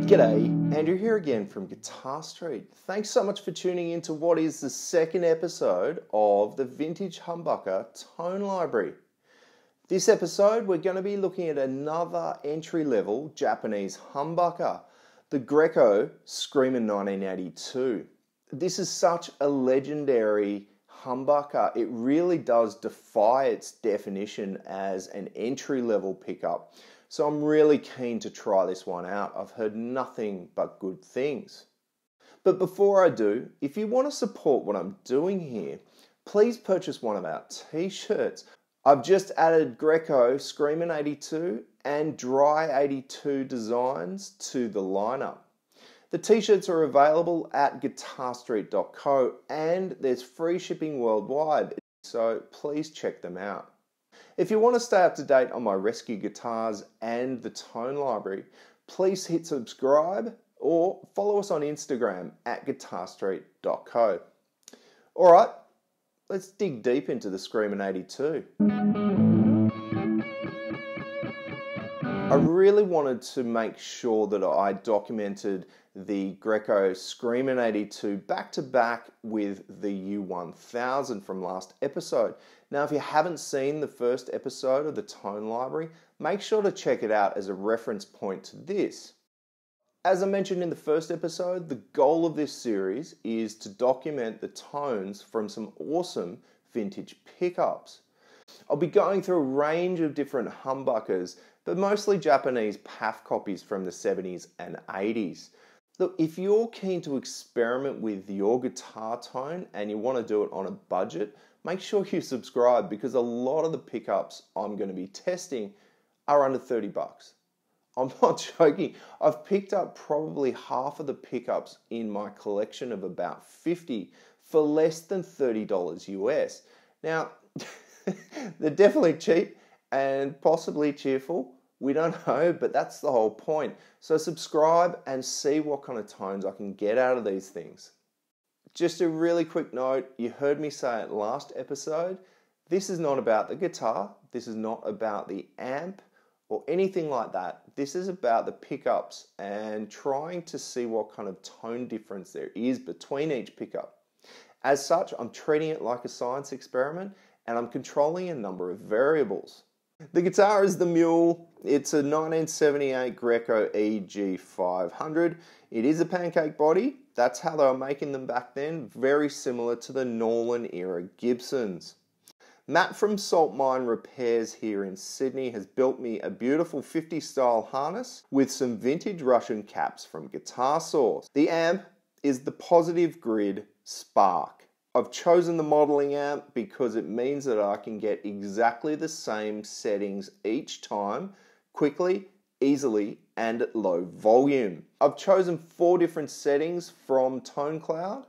G'day, Andrew here again from Guitar Street. Thanks so much for tuning in to what is the second episode of the Vintage Humbucker Tone Library. This episode we're going to be looking at another entry-level Japanese humbucker, the Greco Screamin 1982. This is such a legendary humbucker. It really does defy its definition as an entry-level pickup. So I'm really keen to try this one out. I've heard nothing but good things. But before I do, if you want to support what I'm doing here, please purchase one of our t-shirts. I've just added Greco Screamin 82 and Dry 82 designs to the lineup. The t-shirts are available at guitarstreet.co and there's free shipping worldwide, so please check them out. If you want to stay up to date on my rescue guitars and the tone library, please hit subscribe or follow us on Instagram at guitarstreet.co. Alright, let's dig deep into the Screamin 82. I really wanted to make sure that I documented the Greco Screamin 82 back to back with the U1000 from last episode. Now, if you haven't seen the first episode of the Tone Library, make sure to check it out as a reference point to this. As I mentioned in the first episode, the goal of this series is to document the tones from some awesome vintage pickups. I'll be going through a range of different humbuckers, but mostly Japanese PAF copies from the 70s and 80s. Look, if you're keen to experiment with your guitar tone and you want to do it on a budget, make sure you subscribe because a lot of the pickups I'm going to be testing are under 30 bucks. I'm not joking. I've picked up probably half of the pickups in my collection of about 50 for less than $30 US. Now, they're definitely cheap and possibly cheerful. We don't know, but that's the whole point. So subscribe and see what kind of tones I can get out of these things. Just a really quick note, you heard me say it last episode, this is not about the guitar, this is not about the amp or anything like that. This is about the pickups and trying to see what kind of tone difference there is between each pickup. As such, I'm treating it like a science experiment and I'm controlling a number of variables. The guitar is the Mule. It's a 1978 Greco EG500. It is a pancake body. That's how they were making them back then. Very similar to the Nolan era Gibsons. Matt from Salt Mine Repairs here in Sydney has built me a beautiful 50s style harness with some vintage Russian caps from Guitar Source. The amp is the Positive Grid Spark. I've chosen the modeling amp because it means that I can get exactly the same settings each time, quickly, easily, and at low volume. I've chosen 4 different settings from Tone Cloud.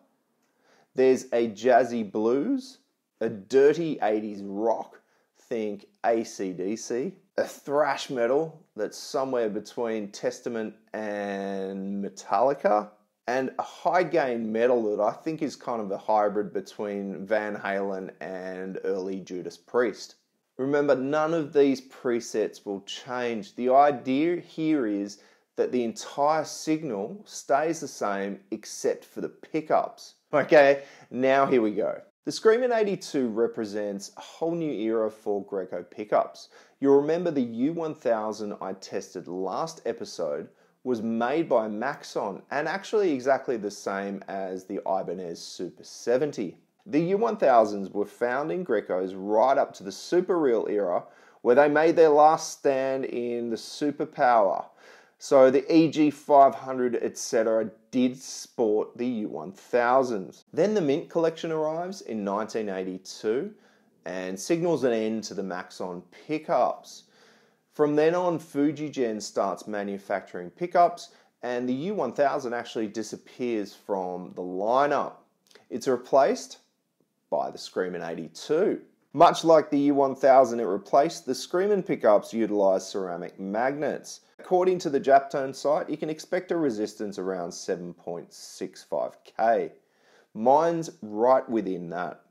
There's a jazzy blues, a dirty 80s rock, think AC/DC, a thrash metal that's somewhere between Testament and Metallica, and a high gain metal that I think is kind of a hybrid between Van Halen and early Judas Priest. Remember, none of these presets will change. The idea here is that the entire signal stays the same except for the pickups. Okay, now here we go. The Screamin 82 represents a whole new era for Greco pickups. You'll remember the U1000 I tested last episode was made by Maxon and actually exactly the same as the Ibanez Super 70. The U1000s were found in Grecos right up to the Super Real era where they made their last stand in the Super Power. So the EG500 etc. did sport the U1000s. Then the Mint collection arrives in 1982 and signals an end to the Maxon pickups. From then on, Fujigen starts manufacturing pickups and the U1000 actually disappears from the lineup. It's replaced by the Screamin 82. Much like the U1000 it replaced, the Screamin pickups utilize ceramic magnets. According to the Japtone site, you can expect a resistance around 7.65K. Mine's right within that.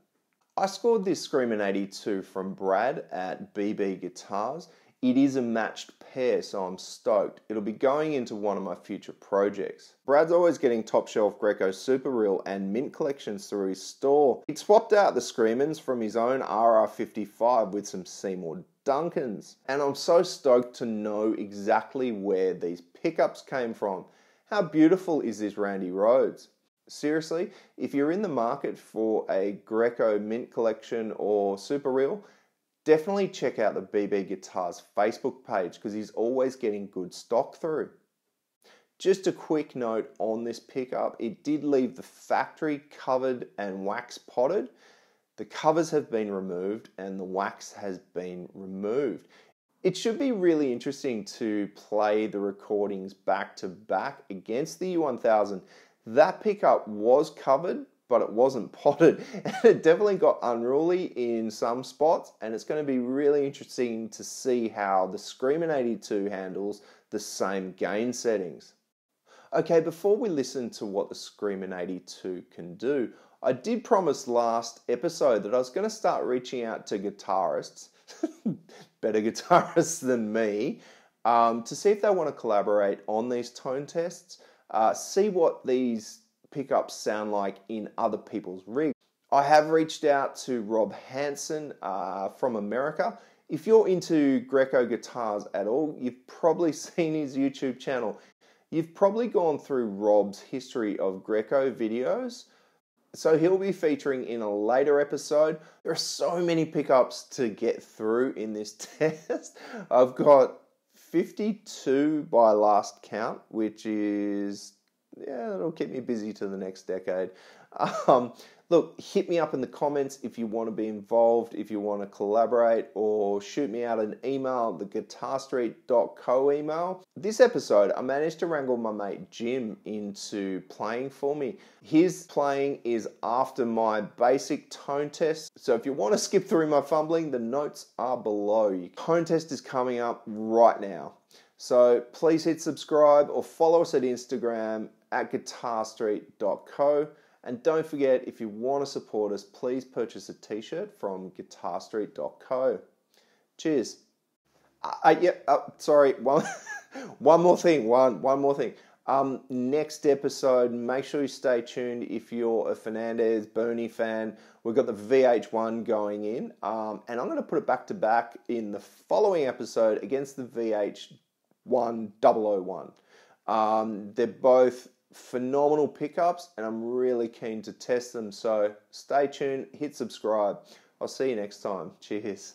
I scored this Screamin 82 from Brad at BB Guitars. It is a matched pair, so I'm stoked. It'll be going into one of my future projects. Brad's always getting top shelf Greco Super Reel and Mint collections through his store. He'd swapped out the Scream'Ins from his own RR55 with some Seymour Duncans. And I'm so stoked to know exactly where these pickups came from. How beautiful is this Randy Rhoads? Seriously, if you're in the market for a Greco Mint collection or Super Reel, definitely check out the BB Guitars Facebook page because he's always getting good stock through. Just a quick note on this pickup, it did leave the factory covered and wax potted. The covers have been removed and the wax has been removed. It should be really interesting to play the recordings back to back against the U1000. That pickup was covered, but it wasn't potted. And it definitely got unruly in some spots, and it's going to be really interesting to see how the Screamin' 82 handles the same gain settings. Okay, before we listen to what the Screamin' 82 can do, I did promise last episode that I was going to start reaching out to guitarists, better guitarists than me, to see if they want to collaborate on these tone tests, see what these pickups sound like in other people's rigs. I have reached out to Rob Hansen from America. If you're into Greco guitars at all, you've probably seen his YouTube channel. You've probably gone through Rob's history of Greco videos, so he'll be featuring in a later episode. There are so many pickups to get through in this test. I've got 52 by last count, which is, yeah, it'll keep me busy to the next decade. Look, hit me up in the comments if you want to be involved, if you want to collaborate, or shoot me out an email, the guitarstreet.co email. This episode, I managed to wrangle my mate Jim into playing for me. His playing is after my basic tone test, so if you want to skip through my fumbling, the notes are below. Your tone test is coming up right now. So please hit subscribe or follow us at Instagram at guitarstreet.co. And don't forget, if you want to support us, please purchase a t-shirt from guitarstreet.co. Cheers. Sorry, one more thing. Next episode, make sure you stay tuned if you're a Fernandez Bernie fan. We've got the VH1 going in, and I'm going to put it back to back in the following episode against the VH1 001. They're both phenomenal pickups, and I'm really keen to test them, so stay tuned, hit subscribe. I'll see you next time. Cheers.